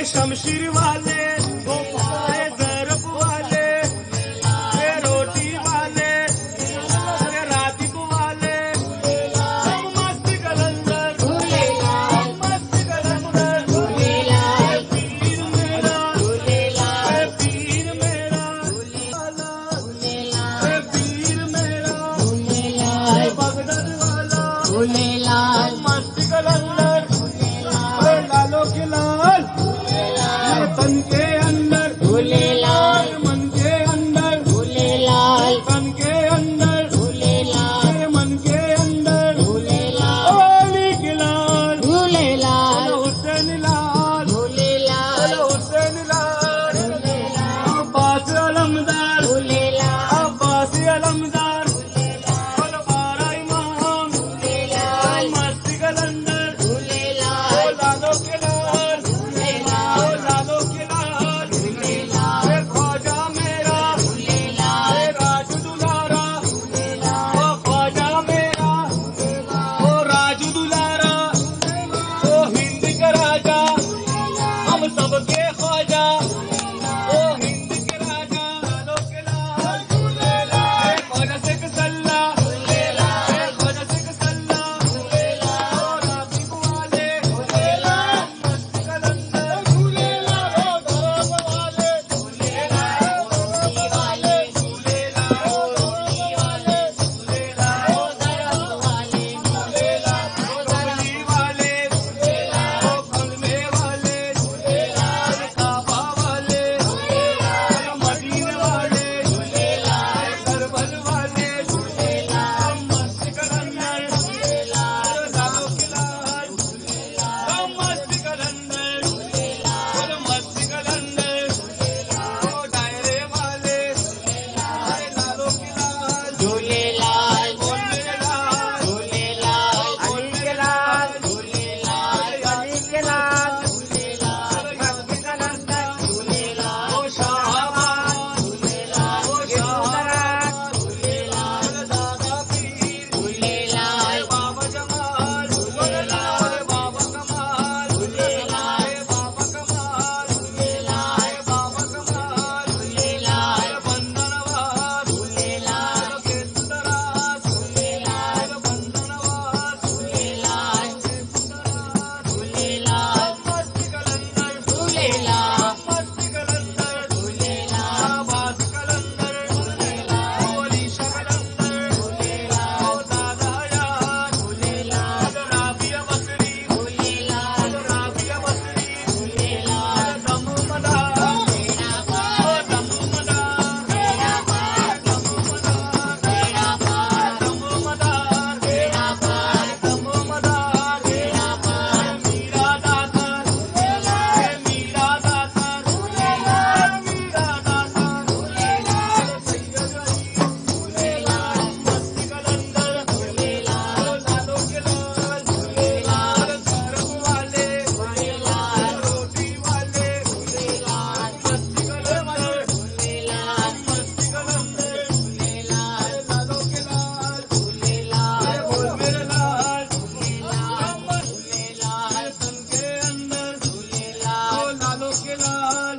शमशीर वाले, वो ज़रब वाले, ये रोटी वाले, ये रातिक वाले, सब मस्त कलंदर, मस्त कलंदर, पीर मेरा, पीर मेरा, पीर मेरा, बगदाद वाला, मस्त कलंदर, लालो के लाल, तन के अंदर, मन के अंदर, तन के अंदर, मन के अंदर, ओली के लाल, हुसैन लाल, हुसैन लाल, अब्बास अलमदार, अब्बास अलमदार, बारा इमाम, मस्त कलंदर, लालो के लाल, लालो के लाल, ख्वाजा मेरा, राज दुलारा, ख्वाजा मेरा, राज दुलारा, हिंद का राजा, हम सबके ख्वाजा, हिंद के राजा, लालो के लाल, ख्वाजा से कसल्ला, ख्वाजा से कसल्ला, रातिक वाले, मस्त कलंदर, कमली वाले, फलमे वाले, काबा वाले, मदीने वाले, करबल वाले, मस्त कलंदर, लालो के लाल, मस्त कलंदर, मस्त कलंदर, डायरे वाले, लालो के लाल, बोल मेरे लाल, ओ शाहबाद, ओ शाहबाद, दादा पीर, बाबा जमाल, बाबा कमाल, बाबा कमाल, बाबा कमाल, बंदनवास, केतुदरास, बंदनवास, मस्त कलंदर, मस्त कलंदर, आबाद कलंदर, अलीशा कलंदर, दादा यार, राबिया बसरी, राबिया बसरी, दम मदार, दम मदार, दम मदार, दम मदार, दम मदार, मीरा दातर, मीरा दातर, मीरा दातर, सैयद अली, मस्त कलंदर, लालो के लाल, ज़रब वाले, रोटी वाले, मस्त कलंदर, मस्त कलंदर, लालो के लाल, बोल मेरे लाल, तन के अंदर, लालो के लाल,